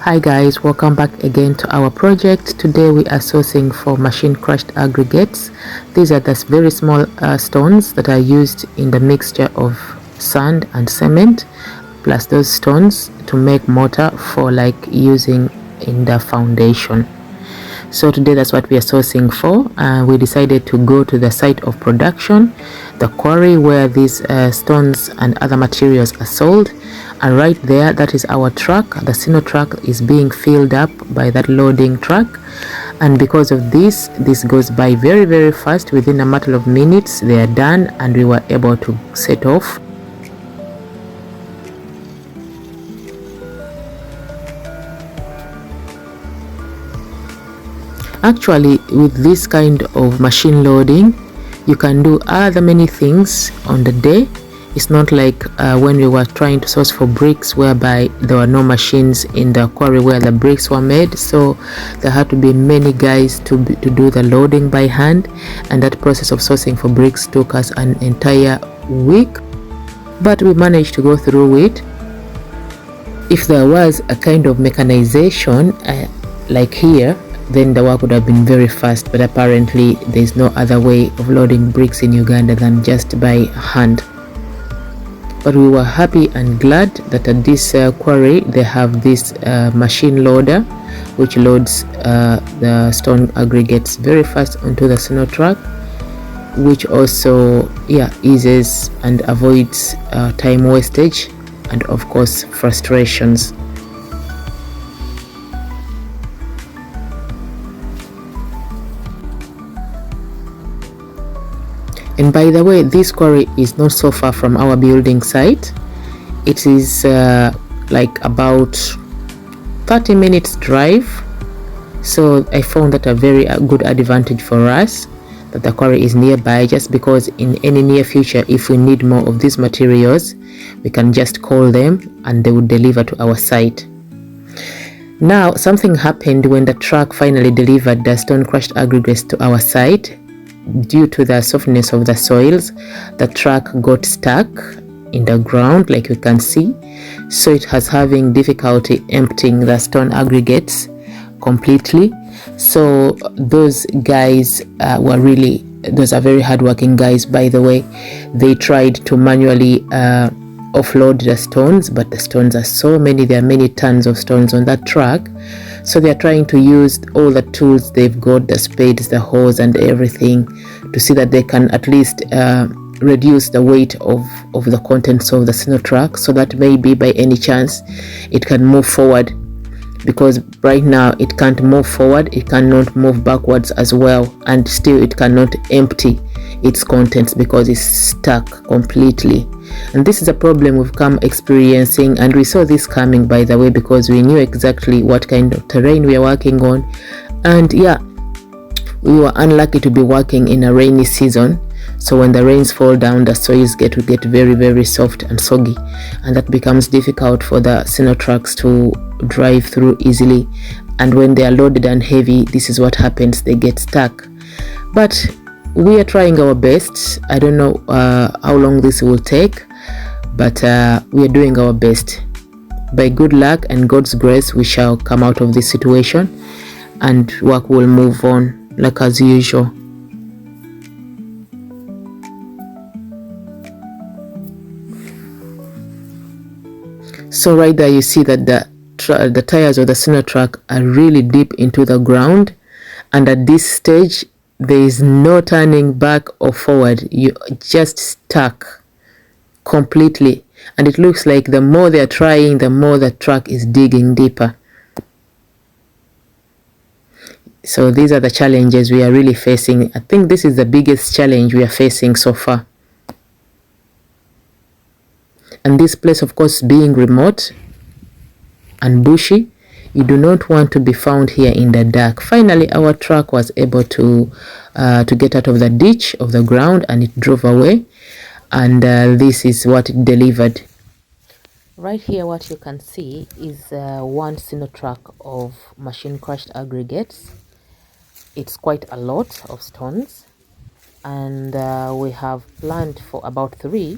Hi guys, welcome back again to our project. Today we are sourcing for machine crushed aggregates. These are the very small stones that are used in the mixture of sand and cement, plus those stones to make mortar for like using in the foundation. So today that's what we are sourcing for. We decided to go to the site of production, the quarry where these stones and other materials are sold, and right there, that is our truck. The Sino truck is being filled up by that loading truck, and because of this goes by very fast. Within a matter of minutes they are done and we were able to set off. Actually, with this kind of machine loading, you can do other many things on the day. It's not like when we were trying to source for bricks, whereby there were no machines in the quarry where the bricks were made, so there had to be many guys to do the loading by hand, and that process of sourcing for bricks took us an entire week, but we managed to go through it. If there was a kind of mechanization like here, then the work would have been very fast, but apparently there's no other way of loading bricks in Uganda than just by hand. But we were happy and glad that at this quarry they have this machine loader which loads the stone aggregates very fast onto the Sino truck, which also eases and avoids time wastage and of course frustrations. And by the way, this quarry is not so far from our building site. It is like about 30 minutes drive. So I found that a very good advantage for us that the quarry is nearby, just because in any near future, if we need more of these materials, we can just call them and they would deliver to our site. Now, something happened when the truck finally delivered the stone crushed aggregates to our site. Due to the softness of the soils, the truck got stuck in the ground, like you can see, so it has having difficulty emptying the stone aggregates completely. So those guys those are very hardworking guys, by the way. They tried to manually offload the stones, but the stones are so many. There are many tons of stones on that truck, so they are trying to use all the tools they've got, the spades, the hoes and everything, to see that they can at least reduce the weight of the contents of the Sino truck, so that maybe by any chance it can move forward, because right now it can't move forward, it cannot move backwards as well, and still it cannot empty its contents because it's stuck completely. And this is a problem we've come experiencing, and we saw this coming, by the way, because we knew exactly what kind of terrain we are working on. And we were unlucky to be working in a rainy season, so when the rains fall down, the soils get very soft and soggy, and that becomes difficult for the Sino trucks to drive through easily. And when they are loaded and heavy, this is what happens, they get stuck. But we are trying our best. I don't know how long this will take, but we are doing our best. By good luck and God's grace, we shall come out of this situation and work will move on like as usual. So right there you see that the tires of the Sino truck are really deep into the ground, and at this stage there is no turning back or forward. You just stuck completely, and it looks like the more they are trying, the more the truck is digging deeper. So these are the challenges we are really facing. I think this is the biggest challenge we are facing so far. And this place, of course, being remote and bushy, you do not want to be found here in the dark. Finally, our truck was able to get out of the ditch of the ground, and it drove away. And this is what it delivered. Right here, what you can see is one Sino truck of machine crushed aggregates. It's quite a lot of stones, and we have planned for about 3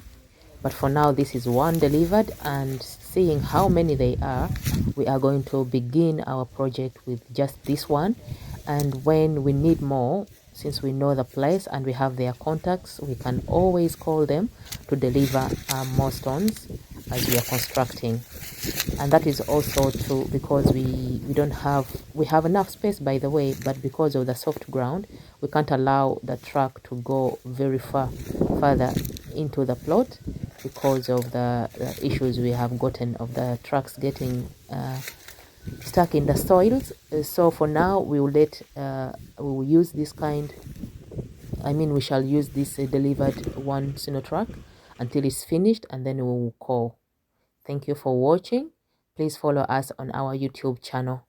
but for now this is one delivered, and seeing how many they are, we are going to begin our project with just this one. And when we need more, since we know the place and we have their contacts, we can always call them to deliver more stones as we are constructing. And that is also true because we have enough space, by the way, but because of the soft ground, we can't allow the truck to go very further into the plot because of the issues we have gotten of the trucks getting stuck in the soils. So for now we will use this kind, we shall use this delivered one truck until it's finished, and then we will call. Thank you for watching. Please follow us on our YouTube channel.